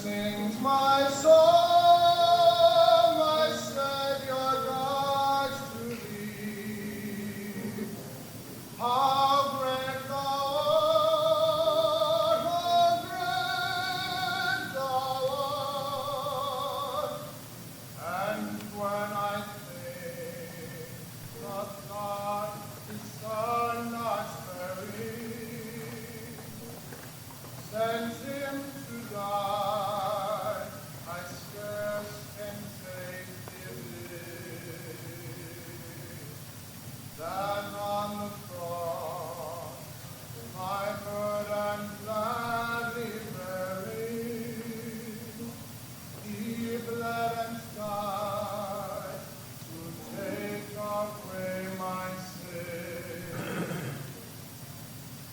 sings my soul, my Savior God to thee. How great thou art, how great thou art. And when I think that God his Son has buried, sent him to die, I scarce can take it. Then on the cross, my burden gladly buried, he bled and died to take away my sin.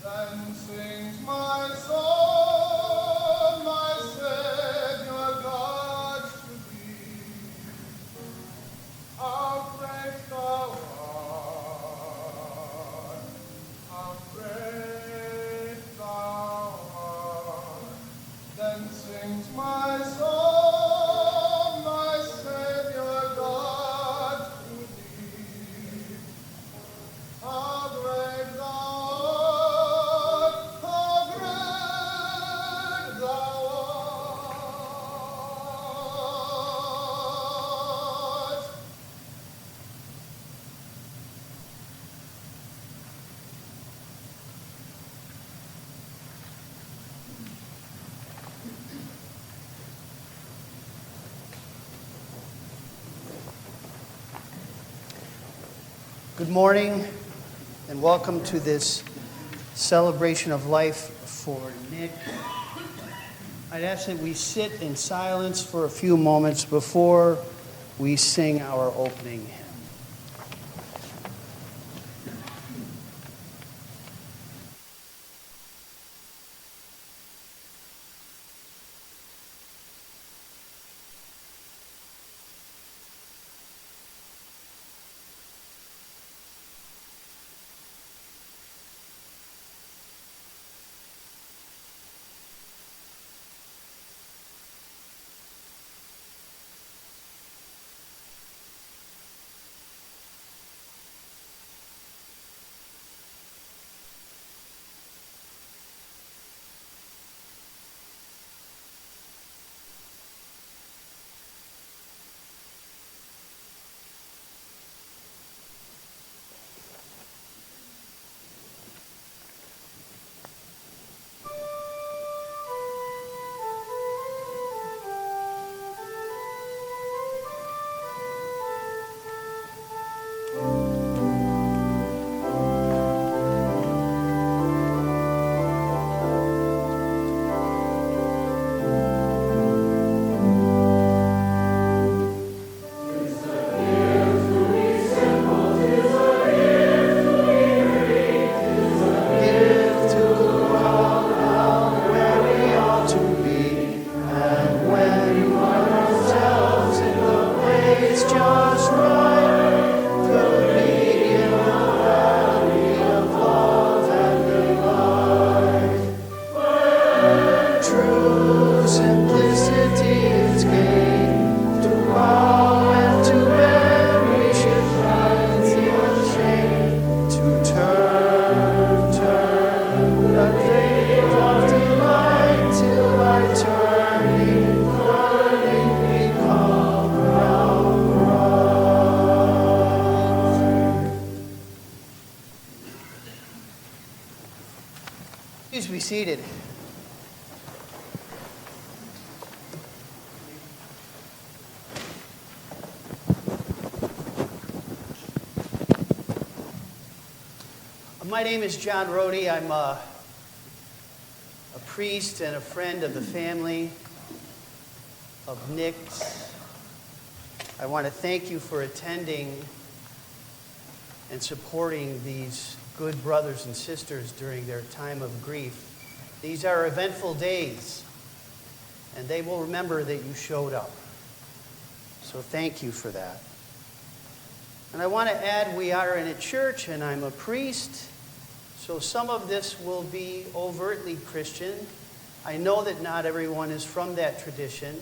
Then sings my soul, my Savior God to thee. How great thou art, how great thou art. Then sings my soul, my Savior God to thee. How great thou art, how great thou art. Good morning and welcome to this celebration of life for Nick. I'd ask that we sit in silence for a few moments before we sing our opening hymn. Please be seated. My name is John Rohde. I'm a priest and a friend of the family of Nick's. I want to thank you for attending and supporting these good brothers and sisters during their time of grief. These are eventful days, and they will remember that you showed up. So thank you for that. And I want to add, we are in a church, and I'm a priest, so some of this will be overtly Christian, I know that not everyone is from that tradition,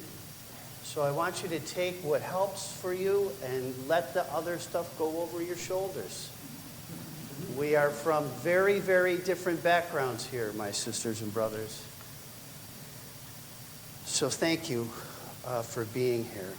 so I want you to take what helps for you and let the other stuff go over your shoulders. We are from very, very different backgrounds here, my sisters and brothers. So thank you for being here.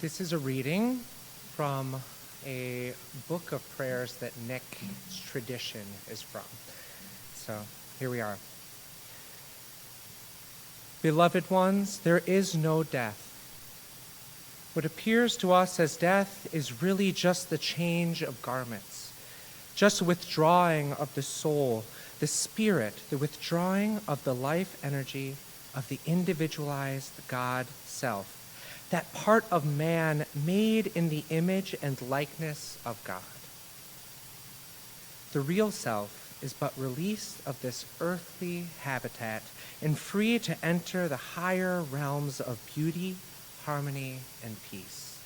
This is a reading from a book of prayers that Nick's tradition is from. So here we are. Beloved ones, there is no death. What appears to us as death is really just the change of garments, just a withdrawing of the soul, the spirit, the withdrawing of the life energy of the individualized God self, that part of man made in the image and likeness of God. The real self is but released of this earthly habitat and free to enter the higher realms of beauty, harmony, and peace.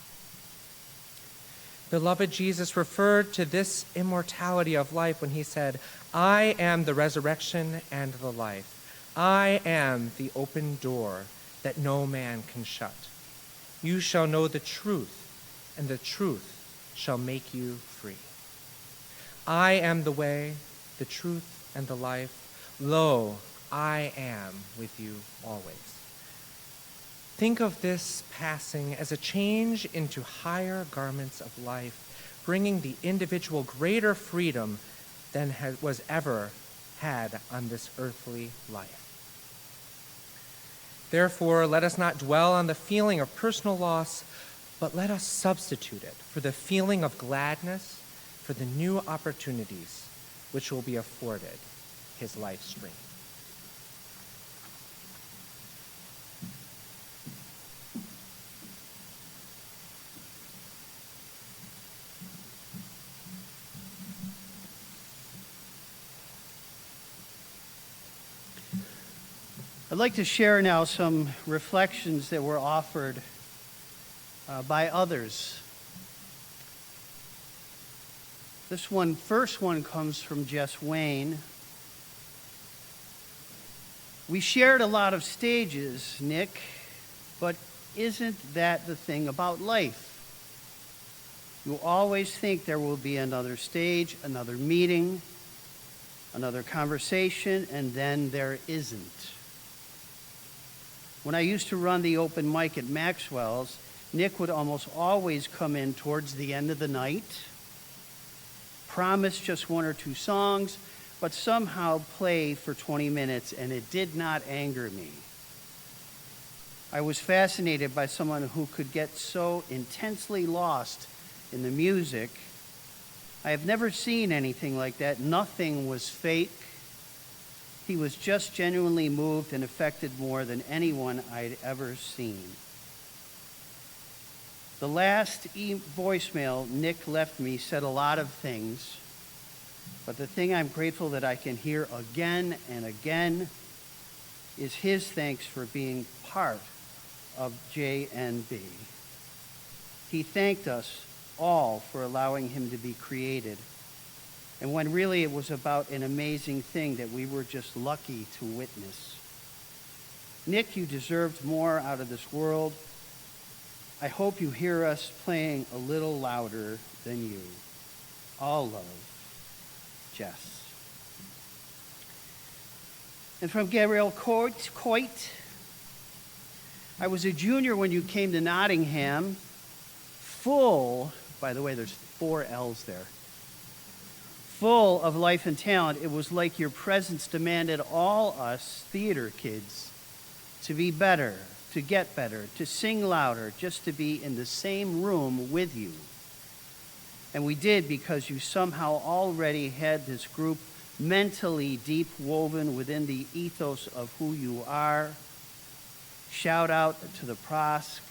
Beloved Jesus referred to this immortality of life when he said, I am the resurrection and the life. I am the open door that no man can shut. You shall know the truth, and the truth shall make you free. I am the way, the truth, and the life. Lo, I am with you always. Think of this passing as a change into higher garments of life, bringing the individual greater freedom than was ever had on this earthly life. Therefore, let us not dwell on the feeling of personal loss, but let us substitute it for the feeling of gladness for the new opportunities which will be afforded his life stream. I'd like to share now some reflections that were offered by others. This first one comes from Jess Wayne. We shared a lot of stages, Nick, but isn't that the thing about life? You always think there will be another stage, another meeting, another conversation, and then there isn't. When I used to run the open mic at Maxwell's, Nick would almost always come in towards the end of the night, promise just one or two songs, but somehow play for 20 minutes, and it did not anger me. I was fascinated by someone who could get so intensely lost in the music. I have never seen anything like that. Nothing was fake. He was just genuinely moved and affected more than anyone I'd ever seen. The last voicemail Nick left me said a lot of things, but the thing I'm grateful that I can hear again and again is his thanks for being part of JNB. He thanked us all for allowing him to be created, and when really it was about an amazing thing that we were just lucky to witness. Nick, you deserved more out of this world. I hope you hear us playing a little louder than you. All love, Jess. And from Gabrielle Coit, I was a junior when you came to Nottingham, full, by the way, there's 4 L's there, full of life and talent. It was like your presence demanded all us theater kids to be better, to get better, to sing louder, just to be in the same room with you. And we did because you somehow already had this group mentally deep woven within the ethos of who you are. Shout out to the Prosk.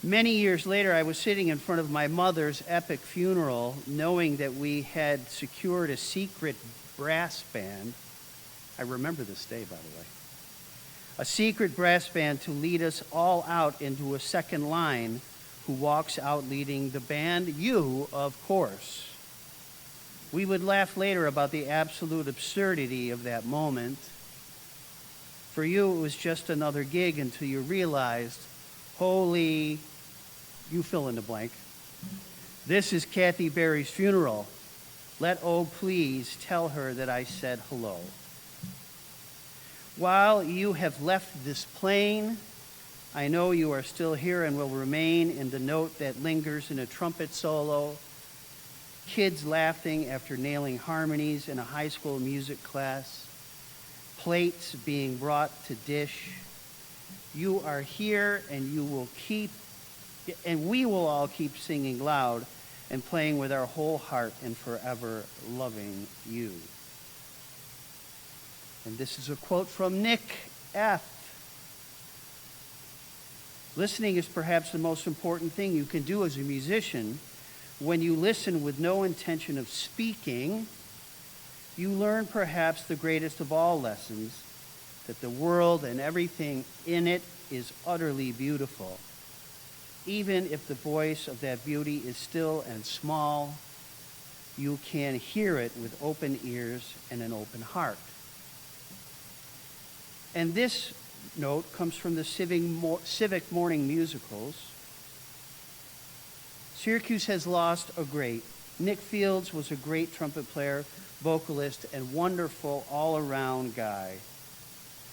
Many years later, I was sitting in front of my mother's epic funeral, knowing that we had secured a secret brass band. I remember this day, by the way. A secret brass band to lead us all out into a second line, who walks out leading the band? You, of course. We would laugh later about the absolute absurdity of that moment. For you, it was just another gig until you realized, holy, you fill in the blank. This is Kathy Berry's funeral. Let please tell her that I said hello. While you have left this plane, I know you are still here and will remain in the note that lingers in a trumpet solo, kids laughing after nailing harmonies in a high school music class, plates being brought to dish. You are here, and we will all keep singing loud and playing with our whole heart and forever loving you. And this is a quote from Nick F. Listening is perhaps the most important thing you can do as a musician. When you listen with no intention of speaking, you learn perhaps the greatest of all lessons, that the world and everything in it is utterly beautiful. Even if the voice of that beauty is still and small, you can hear it with open ears and an open heart. And this note comes from the Civic Morning Musicals. Syracuse has lost a great. Nick Fields was a great trumpet player, vocalist, and wonderful all-around guy.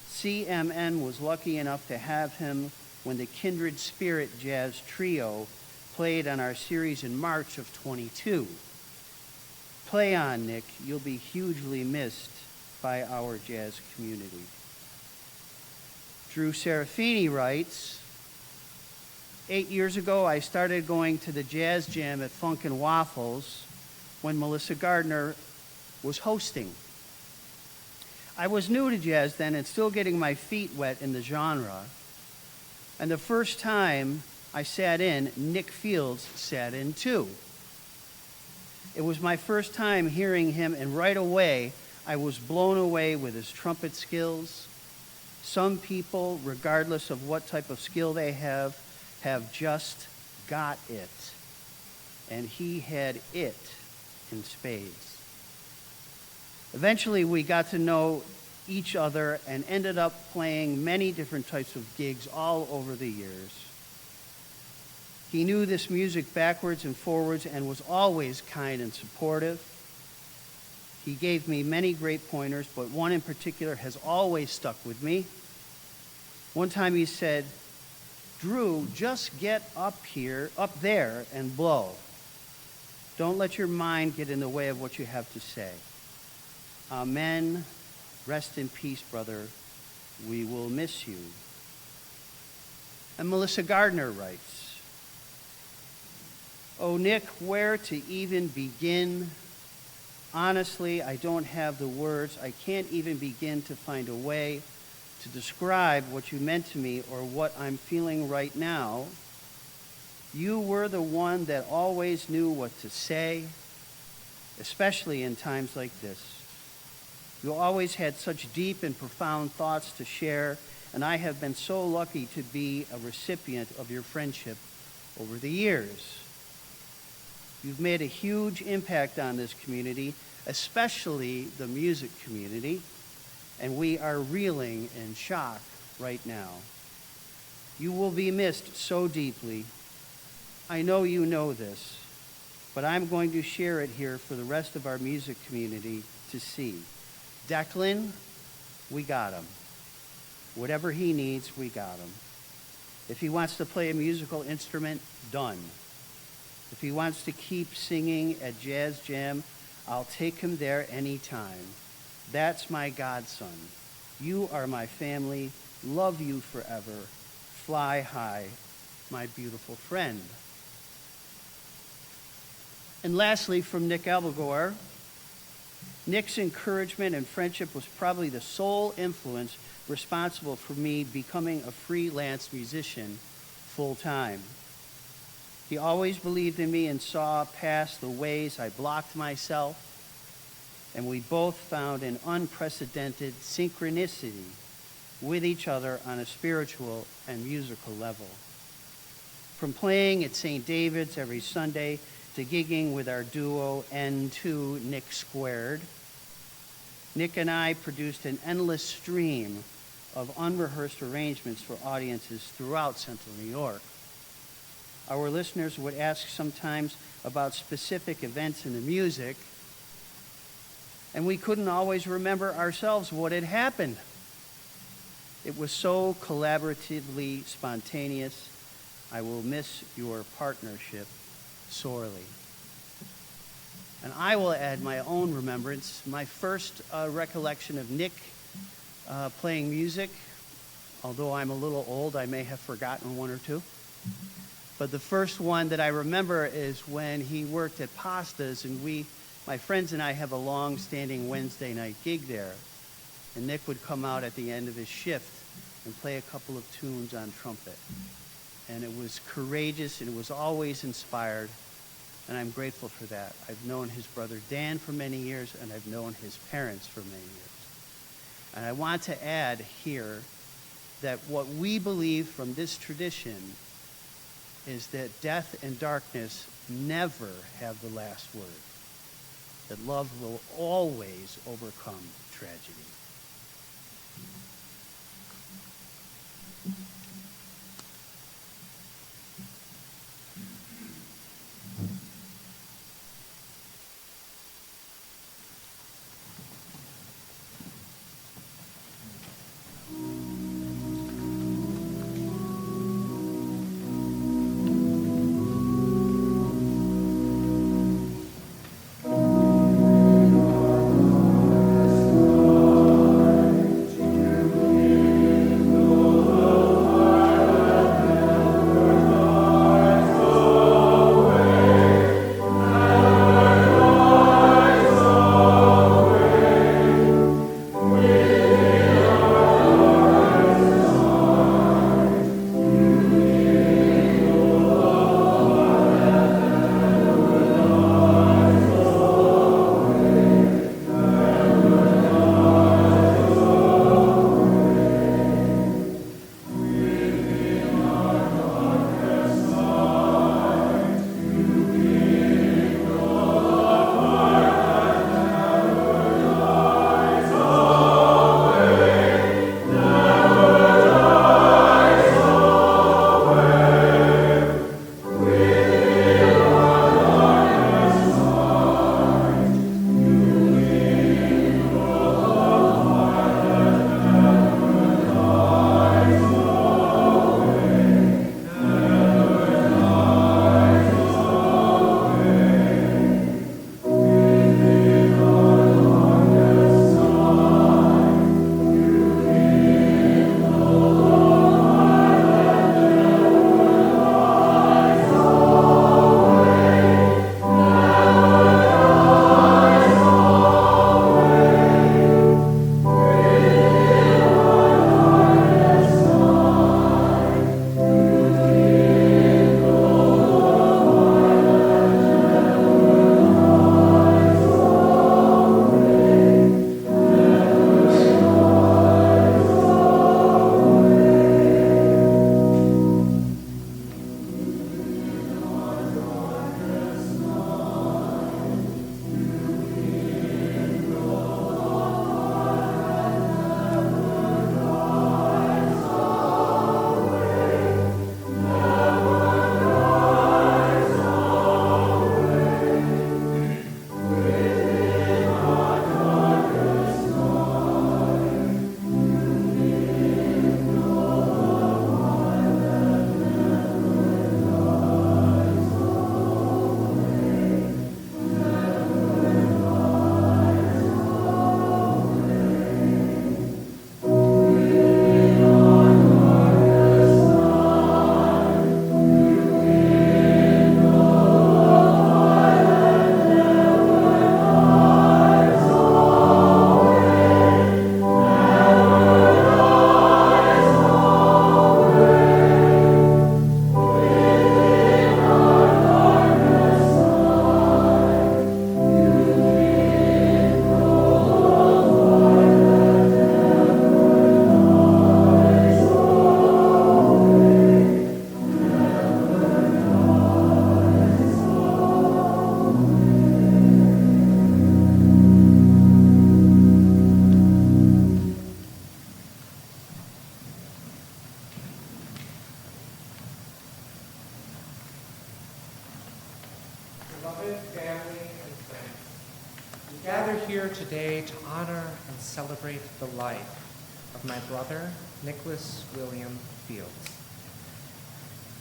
CMN was lucky enough to have him when the Kindred Spirit Jazz Trio played on our series in March of 22. Play on, Nick. You'll be hugely missed by our jazz community. Drew Serafini writes, 8 years ago, I started going to the Jazz Jam at Funk and Waffles when Melissa Gardner was hosting. I was new to jazz then and still getting my feet wet in the genre. And the first time I sat in, Nick Fields sat in too. It was my first time hearing him, and right away, I was blown away with his trumpet skills. Some people, regardless of what type of skill they have just got it. And he had it in spades. Eventually, we got to know each other and ended up playing many different types of gigs all over the years. He knew this music backwards and forwards and was always kind and supportive. He gave me many great pointers, but one in particular has always stuck with me. One time he said, "Drew, just get up there and blow. Don't let your mind get in the way of what you have to say." Amen. Rest in peace, brother. We will miss you. And Melissa Gardner writes, "Oh, Nick, where to even begin? Honestly, I don't have the words. I can't even begin to find a way to describe what you meant to me or what I'm feeling right now. You were the one that always knew what to say, especially in times like this. You always had such deep and profound thoughts to share, and I have been so lucky to be a recipient of your friendship over the years. You've made a huge impact on this community, especially the music community, and we are reeling in shock right now. You will be missed so deeply. I know you know this, but I'm going to share it here for the rest of our music community to see. Declan, we got him. Whatever he needs, we got him. If he wants to play a musical instrument, done. If he wants to keep singing at Jazz Jam, I'll take him there anytime. That's my godson. You are my family. Love you forever. Fly high, my beautiful friend." And lastly, from Nick Albagour, Nick's encouragement and friendship was probably the sole influence responsible for me becoming a freelance musician full-time. He always believed in me and saw past the ways I blocked myself, and we both found an unprecedented synchronicity with each other on a spiritual and musical level. From playing at St. David's every Sunday to gigging with our duo N2 Nick Squared, Nick and I produced an endless stream of unrehearsed arrangements for audiences throughout Central New York. Our listeners would ask sometimes about specific events in the music, and we couldn't always remember ourselves what had happened. It was so collaboratively spontaneous. I will miss your partnership sorely. And I will add my own remembrance. My first recollection of Nick playing music, although I'm a little old, I may have forgotten one or two. But the first one that I remember is when he worked at Pasta's, and my friends and I have a long-standing Wednesday night gig there. And Nick would come out at the end of his shift and play a couple of tunes on trumpet. And it was courageous, and it was always inspired, and I'm grateful for that. I've known his brother Dan for many years, and I've known his parents for many years. And I want to add here that what we believe from this tradition is that death and darkness never have the last word, that love will always overcome tragedy. Beloved family and friends, we gather here today to honor and celebrate the life of my brother, Nicholas William Fields.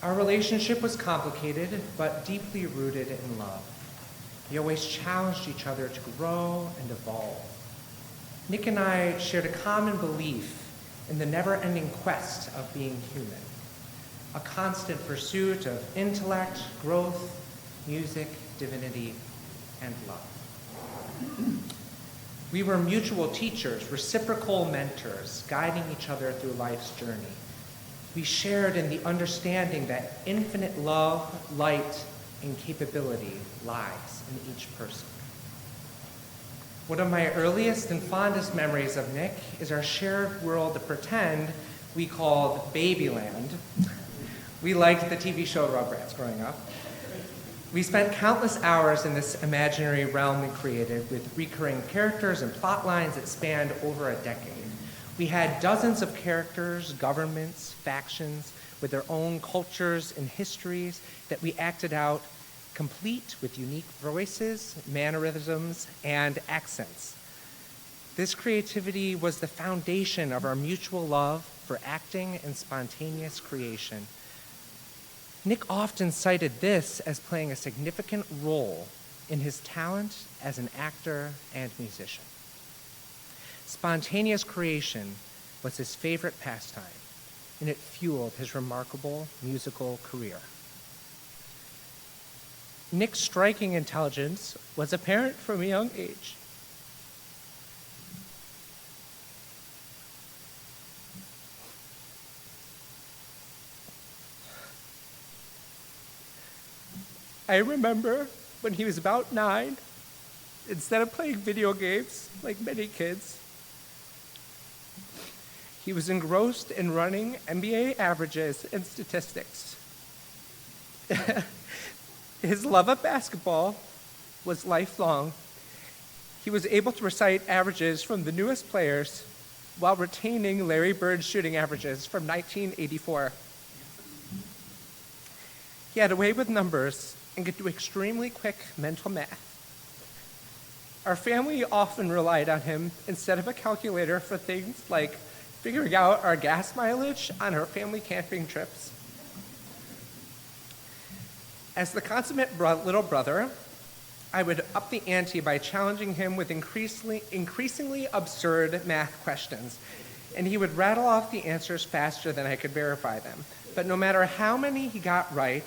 Our relationship was complicated, but deeply rooted in love. We always challenged each other to grow and evolve. Nick and I shared a common belief in the never-ending quest of being human, a constant pursuit of intellect, growth, music, divinity, and love. We were mutual teachers, reciprocal mentors, guiding each other through life's journey. We shared in the understanding that infinite love, light, and capability lies in each person. One of my earliest and fondest memories of Nick is our shared world of pretend we called Babyland. We liked the TV show Rugrats growing up. We spent countless hours in this imaginary realm we created with recurring characters and plot lines that spanned over a decade. We had dozens of characters, governments, factions with their own cultures and histories that we acted out, complete with unique voices, mannerisms, and accents. This creativity was the foundation of our mutual love for acting and spontaneous creation. Nick often cited this as playing a significant role in his talent as an actor and musician. Spontaneous creation was his favorite pastime, and it fueled his remarkable musical career. Nick's striking intelligence was apparent from a young age. I remember when he was about 9, instead of playing video games like many kids, he was engrossed in running NBA averages and statistics. His love of basketball was lifelong. He was able to recite averages from the newest players while retaining Larry Bird's shooting averages from 1984. He had a way with numbers and could do extremely quick mental math. Our family often relied on him instead of a calculator for things like figuring out our gas mileage on our family camping trips. As the consummate little brother, I would up the ante by challenging him with increasingly absurd math questions, and he would rattle off the answers faster than I could verify them. But no matter how many he got right,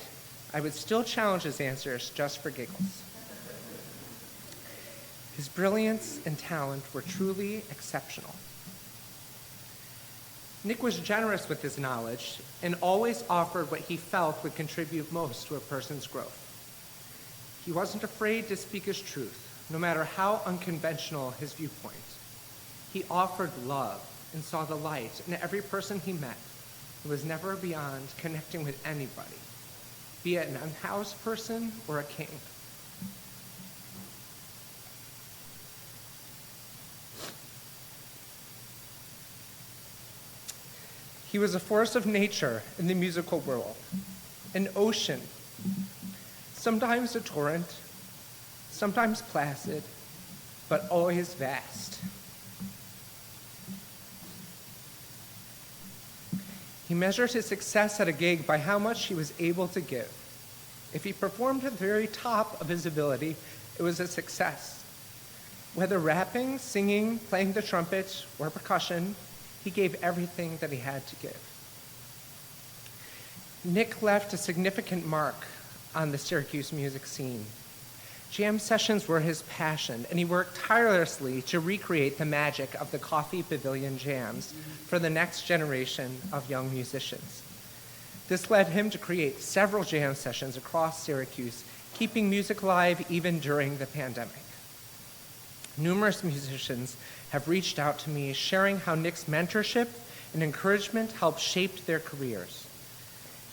I would still challenge his answers just for giggles. His brilliance and talent were truly exceptional. Nick was generous with his knowledge and always offered what he felt would contribute most to a person's growth. He wasn't afraid to speak his truth, no matter how unconventional his viewpoint. He offered love and saw the light in every person he met and was never beyond connecting with anybody, be it an unhoused person or a king. He was a force of nature in the musical world, an ocean, sometimes a torrent, sometimes placid, but always vast. He measured his success at a gig by how much he was able to give. If he performed at the very top of his ability, it was a success. Whether rapping, singing, playing the trumpet, or percussion, he gave everything that he had to give. Nick left a significant mark on the Syracuse music scene. Jam sessions were his passion, and he worked tirelessly to recreate the magic of the Coffee Pavilion jams for the next generation of young musicians. This led him to create several jam sessions across Syracuse, keeping music alive even during the pandemic. Numerous musicians have reached out to me, sharing how Nick's mentorship and encouragement helped shape their careers.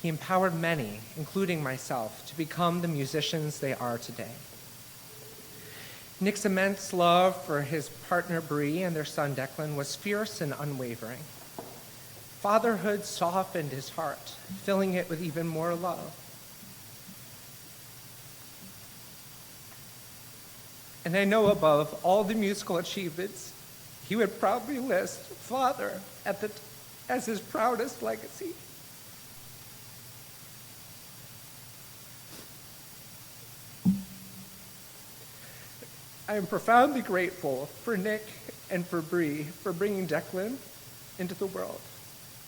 He empowered many, including myself, to become the musicians they are today. Nick's immense love for his partner Bree and their son Declan was fierce and unwavering. Fatherhood softened his heart, filling it with even more love. And I know above all the musical achievements, he would probably list father as his proudest legacy. I am profoundly grateful for Nick and for Bree for bringing Declan into the world.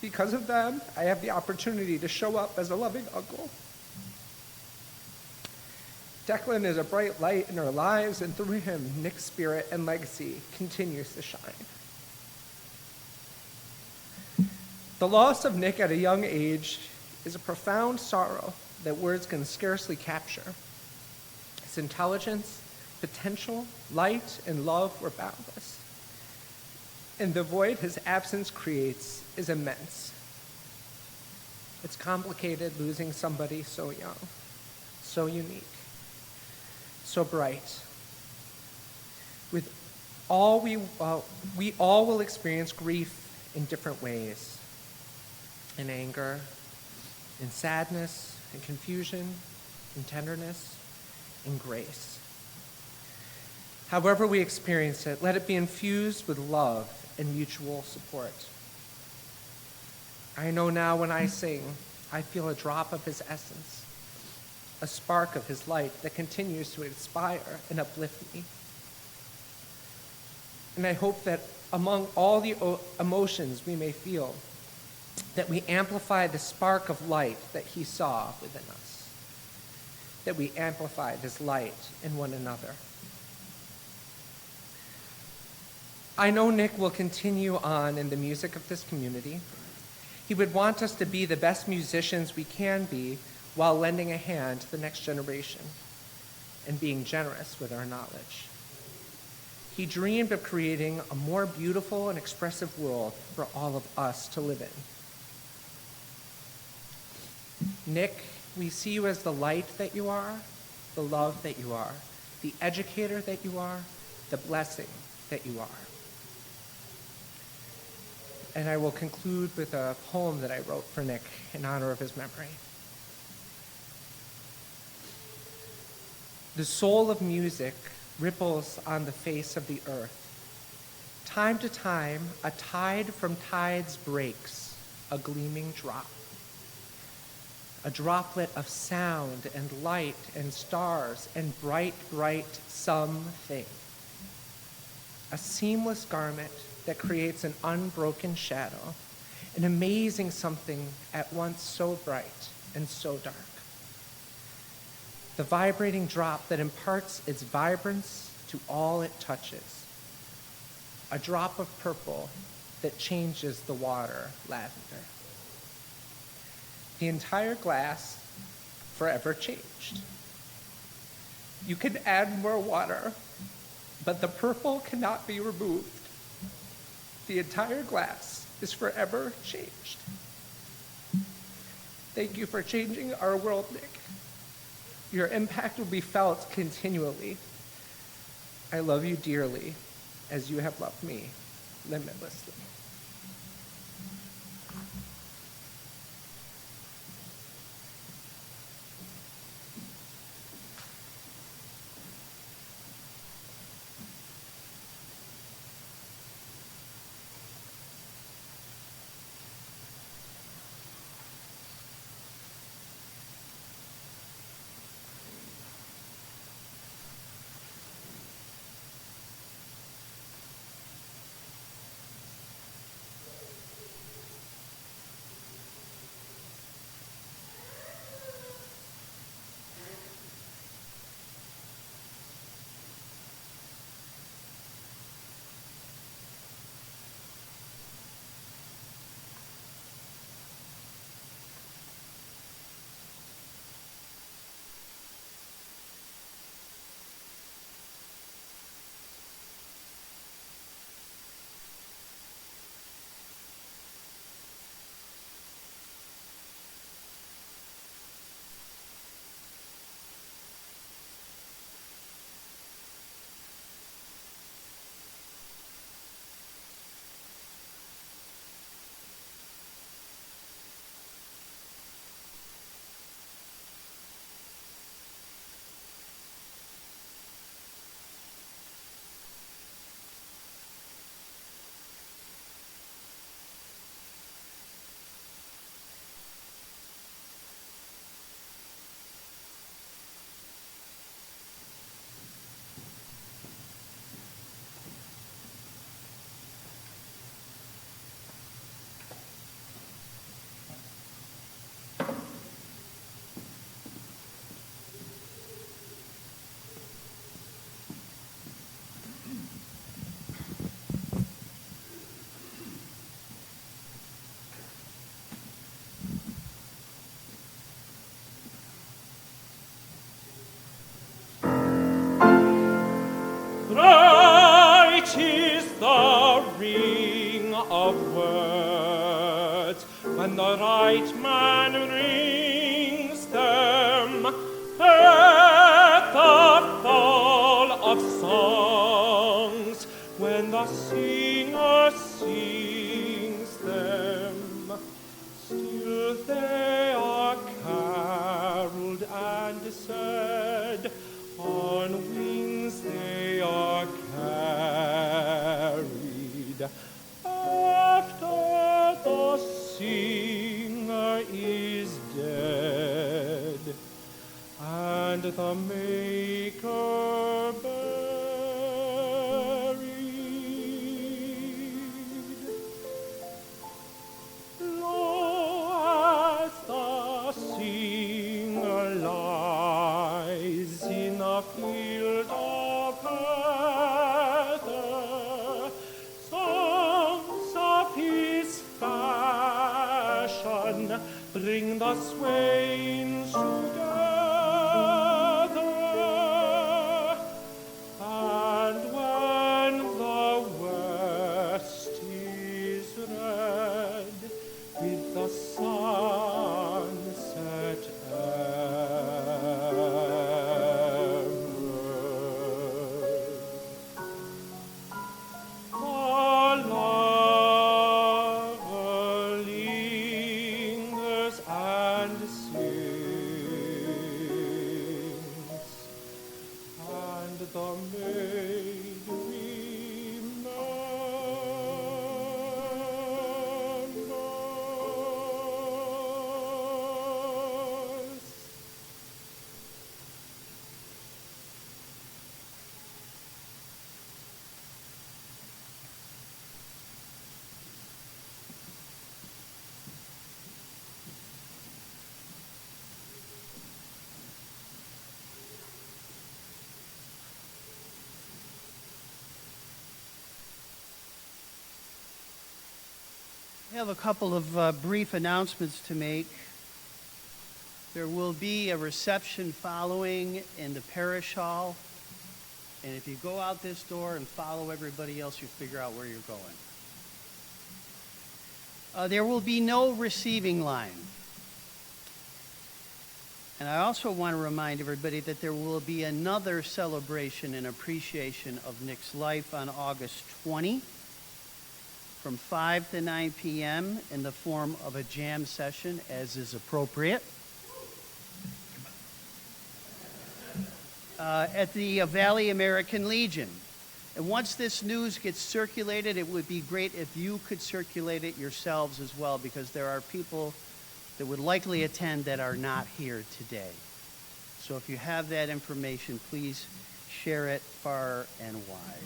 Because of them, I have the opportunity to show up as a loving uncle. Declan is a bright light in our lives, and through him, Nick's spirit and legacy continues to shine. The loss of Nick at a young age is a profound sorrow that words can scarcely capture. His intelligence, potential, light, and love were boundless. And the void his absence creates is immense. It's complicated losing somebody so young, so unique, so bright. We all will experience grief in different ways. In anger, in sadness, in confusion, in tenderness, in grace. However we experience it, let it be infused with love and mutual support. I know now when I sing, I feel a drop of his essence, a spark of his light that continues to inspire and uplift me. And I hope that among all the emotions we may feel, that we amplify the spark of light that he saw within us, that we amplify this light in one another. I know Nick will continue on in the music of this community. He would want us to be the best musicians we can be while lending a hand to the next generation and being generous with our knowledge. He dreamed of creating a more beautiful and expressive world for all of us to live in. Nick, we see you as the light that you are, the love that you are, the educator that you are, the blessing that you are. And I will conclude with a poem that I wrote for Nick in honor of his memory. The soul of music ripples on the face of the earth. Time to time, a tide from tides breaks, a gleaming drop. A droplet of sound and light and stars and bright, bright something. A seamless garment that creates an unbroken shadow, an amazing something at once so bright and so dark. The vibrating drop that imparts its vibrance to all it touches. A drop of purple that changes the water lavender. The entire glass forever changed. You can add more water, but the purple cannot be removed. The entire glass is forever changed. Thank you for changing our world, Nick. Your impact will be felt continually. I love you dearly, as you have loved me limitlessly. the right man rings them at the fall of songs, when the singer sings them, still they are caroled and said, on wings they are carried. After the singer is dead, and the maker buried. Lo, as the singer lies in a field of heather, songs of his fashion bring the swains together, and when the west is red with the sunset emerald, the lover lingers and sings, and the maid remembers. I have a couple of brief announcements to make. There will be a reception following in the parish hall, and if you go out this door and follow everybody else, you'll figure out where you're going. There will be no receiving line. And I also want to remind everybody that there will be another celebration and appreciation of Nick's life on August 20, from 5 to 9 p.m. in the form of a jam session, as is appropriate, at the Valley American Legion. And once this news gets circulated, it would be great if you could circulate it yourselves as well, because there are people that would likely attend that are not here today. So if you have that information, please share it far and wide.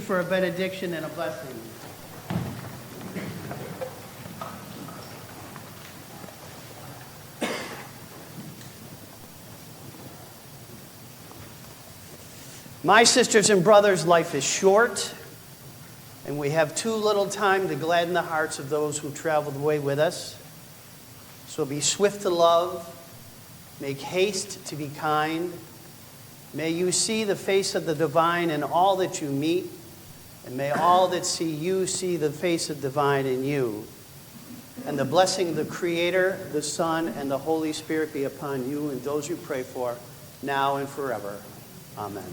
for a benediction and a blessing. My sisters and brothers, life is short, and we have too little time to gladden the hearts of those who traveled away with us. So be swift to love, make haste to be kind. May you see the face of the divine in all that you meet, and may all that see you see the face of divine in you. And the blessing of the Creator, the Son, and the Holy Spirit be upon you and those you pray for, now and forever. Amen.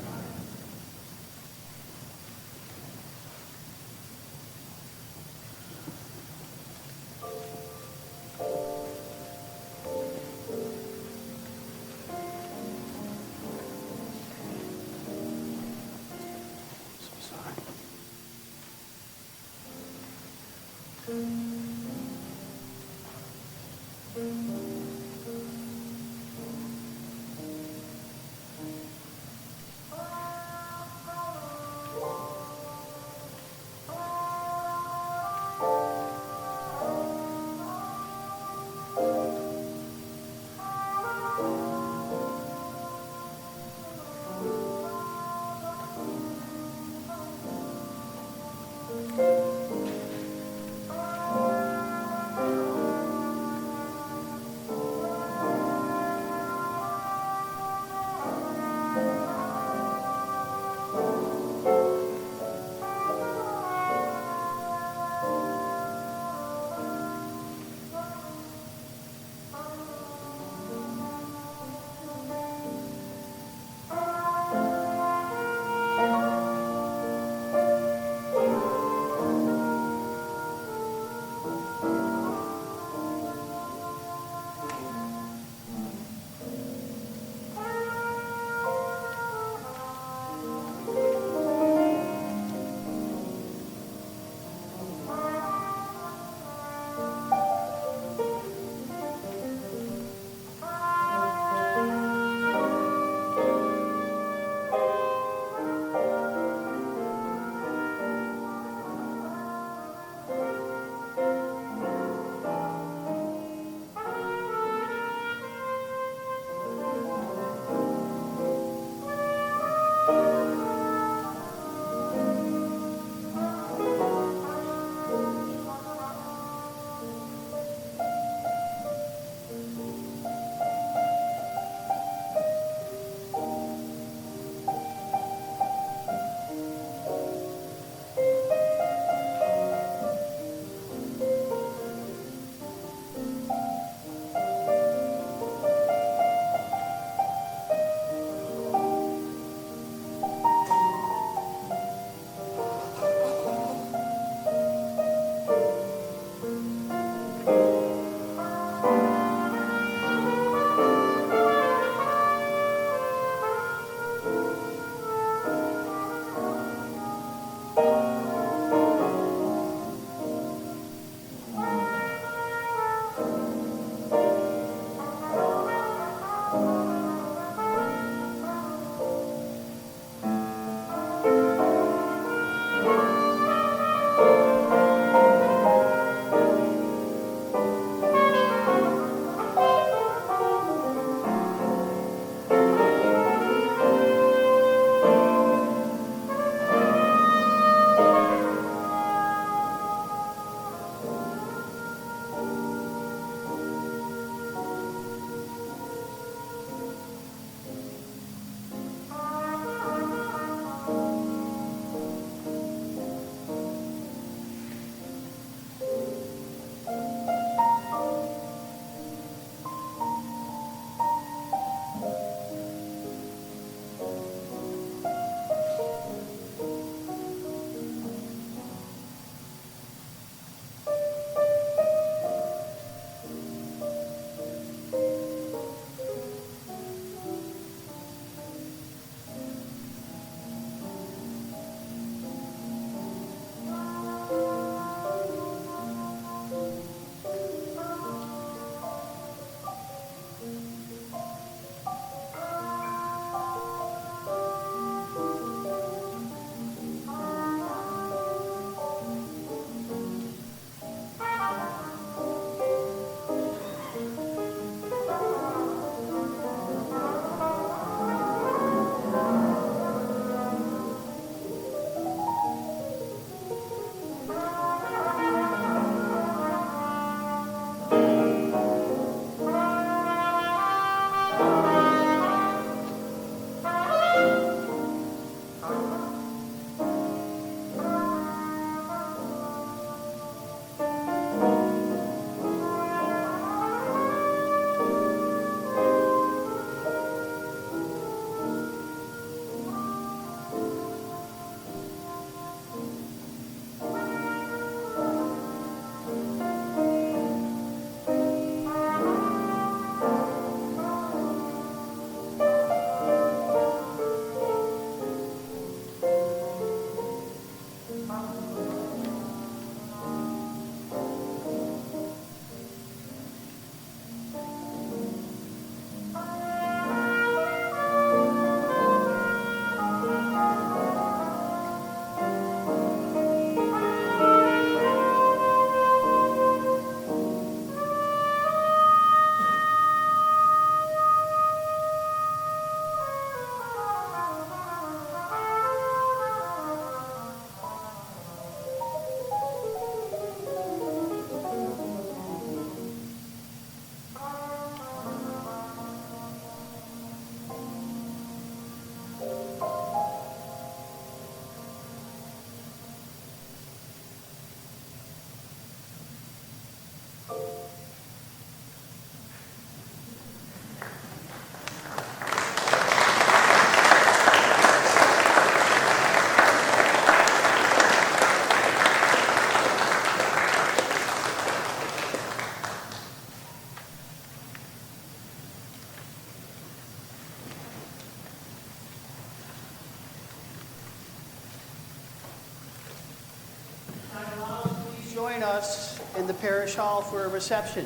us in the parish hall for a reception.